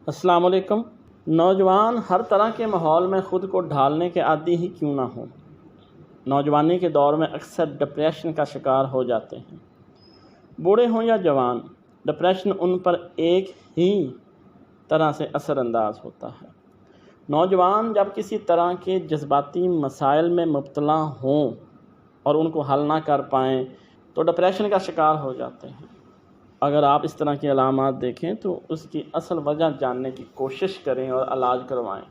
السلام علیکم۔ نوجوان ہر طرح کے ماحول میں خود کو ڈھالنے کے عادی ہی کیوں نہ ہوں، نوجوانی کے دور میں اکثر ڈپریشن کا شکار ہو جاتے ہیں۔ بوڑھے ہوں یا جوان، ڈپریشن ان پر ایک ہی طرح سے اثر انداز ہوتا ہے۔ نوجوان جب کسی طرح کے جذباتی مسائل میں مبتلا ہوں اور ان کو حل نہ کر پائیں تو ڈپریشن کا شکار ہو جاتے ہیں۔ اگر آپ اس طرح کی علامات دیکھیں تو اس کی اصل وجہ جاننے کی کوشش کریں اور علاج کروائیں۔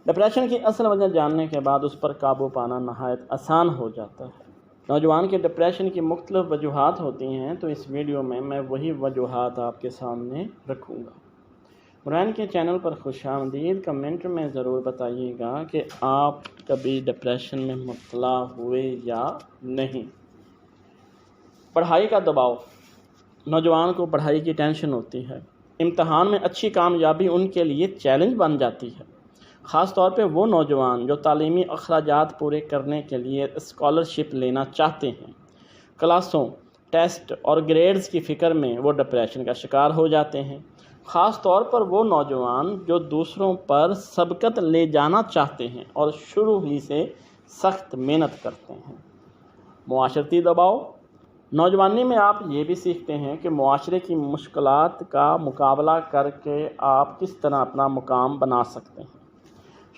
ڈپریشن کی اصل وجہ جاننے کے بعد اس پر قابو پانا نہایت آسان ہو جاتا ہے۔ نوجوان کے ڈپریشن کی مختلف وجوہات ہوتی ہیں، تو اس ویڈیو میں وہی وجوہات آپ کے سامنے رکھوں گا۔ مرائن کے چینل پر خوش آمدید۔ کمنٹ میں ضرور بتائیے گا کہ آپ کبھی ڈپریشن میں مبتلا ہوئے یا نہیں۔ پڑھائی کا دباؤ۔ نوجوان کو پڑھائی کی ٹینشن ہوتی ہے۔ امتحان میں اچھی کامیابی ان کے لیے چیلنج بن جاتی ہے، خاص طور پہ وہ نوجوان جو تعلیمی اخراجات پورے کرنے کے لیے اسکالرشپ لینا چاہتے ہیں۔ کلاسوں، ٹیسٹ اور گریڈز کی فکر میں وہ ڈپریشن کا شکار ہو جاتے ہیں، خاص طور پر وہ نوجوان جو دوسروں پر سبقت لے جانا چاہتے ہیں اور شروع ہی سے سخت محنت کرتے ہیں۔ معاشرتی دباؤ۔ نوجوانی میں آپ یہ بھی سیکھتے ہیں کہ معاشرے کی مشکلات کا مقابلہ کر کے آپ کس طرح اپنا مقام بنا سکتے ہیں۔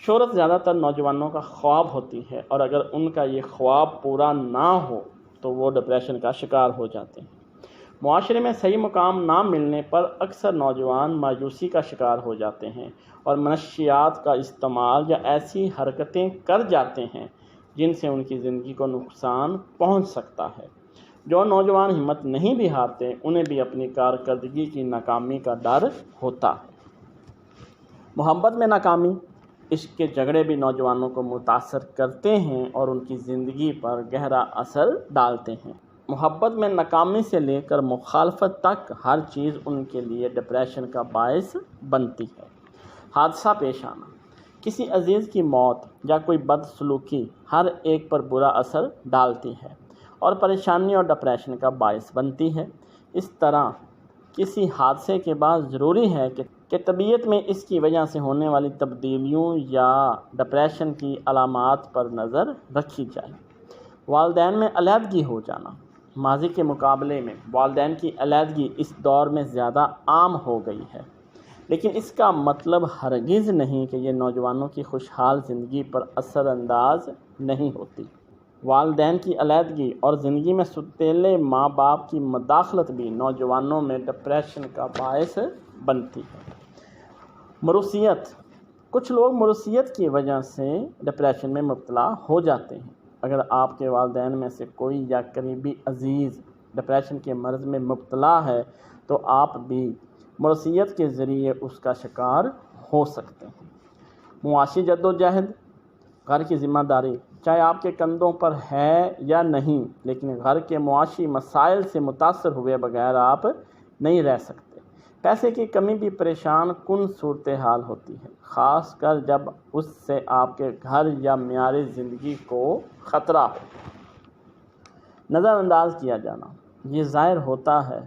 شہرت زیادہ تر نوجوانوں کا خواب ہوتی ہے، اور اگر ان کا یہ خواب پورا نہ ہو تو وہ ڈپریشن کا شکار ہو جاتے ہیں۔ معاشرے میں صحیح مقام نہ ملنے پر اکثر نوجوان مایوسی کا شکار ہو جاتے ہیں اور منشیات کا استعمال یا ایسی حرکتیں کر جاتے ہیں جن سے ان کی زندگی کو نقصان پہنچ سکتا ہے۔ جو نوجوان ہمت نہیں بھی ہارتے، انہیں بھی اپنی کارکردگی کی ناکامی کا ڈر ہوتا ہے۔ محبت میں ناکامی۔ عشق کے جھگڑے بھی نوجوانوں کو متاثر کرتے ہیں اور ان کی زندگی پر گہرا اثر ڈالتے ہیں۔ محبت میں ناکامی سے لے کر مخالفت تک ہر چیز ان کے لیے ڈپریشن کا باعث بنتی ہے۔ حادثہ پیش آنا۔ کسی عزیز کی موت یا کوئی بدسلوکی ہر ایک پر برا اثر ڈالتی ہے اور پریشانی اور ڈپریشن کا باعث بنتی ہے۔ اس طرح کسی حادثے کے بعد ضروری ہے کہ طبیعت میں اس کی وجہ سے ہونے والی تبدیلیوں یا ڈپریشن کی علامات پر نظر رکھی جائے۔ والدین میں علیحدگی ہو جانا۔ ماضی کے مقابلے میں والدین کی علیحدگی اس دور میں زیادہ عام ہو گئی ہے، لیکن اس کا مطلب ہرگز نہیں کہ یہ نوجوانوں کی خوشحال زندگی پر اثر انداز نہیں ہوتی۔ والدین کی علیحدگی اور زندگی میں سوتیلے ماں باپ کی مداخلت بھی نوجوانوں میں ڈپریشن کا باعث بنتی ہے۔ موروثیت۔ کچھ لوگ موروثیت کی وجہ سے ڈپریشن میں مبتلا ہو جاتے ہیں۔ اگر آپ کے والدین میں سے کوئی یا قریبی عزیز ڈپریشن کے مرض میں مبتلا ہے تو آپ بھی موروثیت کے ذریعے اس کا شکار ہو سکتے ہیں۔ معاشی جدوجہد۔ گھر کی ذمہ داری، چاہے آپ کے کندھوں پر ہے یا نہیں، لیکن گھر کے معاشی مسائل سے متاثر ہوئے بغیر آپ نہیں رہ سکتے۔ پیسے کی کمی بھی پریشان کن صورتحال ہوتی ہے، خاص کر جب اس سے آپ کے گھر یا معیار زندگی کو خطرہ ہو۔ نظر انداز کیا جانا۔ یہ ظاہر ہوتا ہے،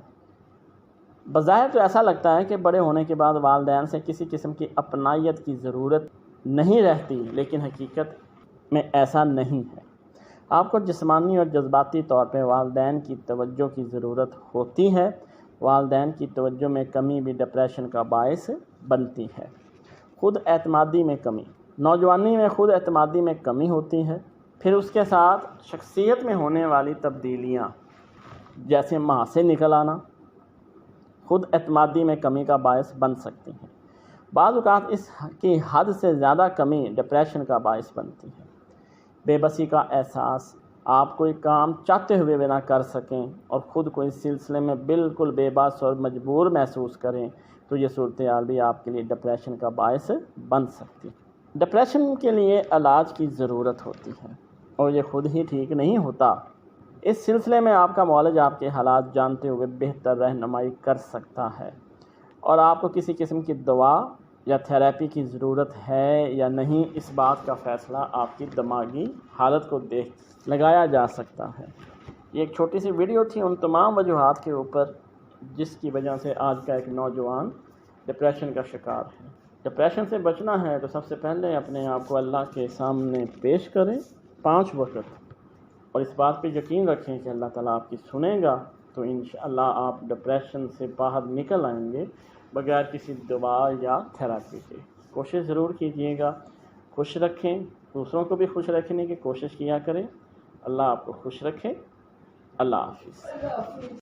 بظاہر تو ایسا لگتا ہے کہ بڑے ہونے کے بعد والدین سے کسی قسم کی اپنائیت کی ضرورت نہیں رہتی، لیکن حقیقت میں ایسا نہیں ہے۔ آپ کو جسمانی اور جذباتی طور پہ والدین کی توجہ کی ضرورت ہوتی ہے۔ والدین کی توجہ میں کمی بھی ڈپریشن کا باعث بنتی ہے۔ خود اعتمادی میں کمی۔ نوجوانی میں خود اعتمادی میں کمی ہوتی ہے، پھر اس کے ساتھ شخصیت میں ہونے والی تبدیلیاں جیسے ماں سے نکل آنا خود اعتمادی میں کمی کا باعث بن سکتی ہیں۔ بعض اوقات اس کی حد سے زیادہ کمی ڈپریشن کا باعث بنتی ہے۔ بے بسی کا احساس۔ آپ کوئی کام چاہتے ہوئے بھی نہ کر سکیں اور خود کو اس سلسلے میں بالکل بے بس اور مجبور محسوس کریں تو یہ صورتحال بھی آپ کے لیے ڈپریشن کا باعث بن سکتی ہے۔ ڈپریشن کے لیے علاج کی ضرورت ہوتی ہے اور یہ خود ہی ٹھیک نہیں ہوتا۔ اس سلسلے میں آپ کا معالج آپ کے حالات جانتے ہوئے بہتر رہنمائی کر سکتا ہے، اور آپ کو کسی قسم کی دوا یا تھراپی کی ضرورت ہے یا نہیں، اس بات کا فیصلہ آپ کی دماغی حالت کو دیکھ لگایا جا سکتا ہے۔ یہ ایک چھوٹی سی ویڈیو تھی ان تمام وجوہات کے اوپر جس کی وجہ سے آج کا ایک نوجوان ڈپریشن کا شکار ہے۔ ڈپریشن سے بچنا ہے تو سب سے پہلے اپنے آپ کو اللہ کے سامنے پیش کریں 5 وقت، اور اس بات پہ یقین رکھیں کہ اللہ تعالیٰ آپ کی سنے گا، تو انشاءاللہ آپ ڈپریشن سے باہر نکل آئیں گے بغیر کسی دوا یا تھراپی کے۔ کوشش ضرور کیجیے گا، خوش رکھیں، دوسروں کو بھی خوش رکھنے کی کوشش کیا کریں۔ اللہ آپ کو خوش رکھے۔ اللہ حافظ۔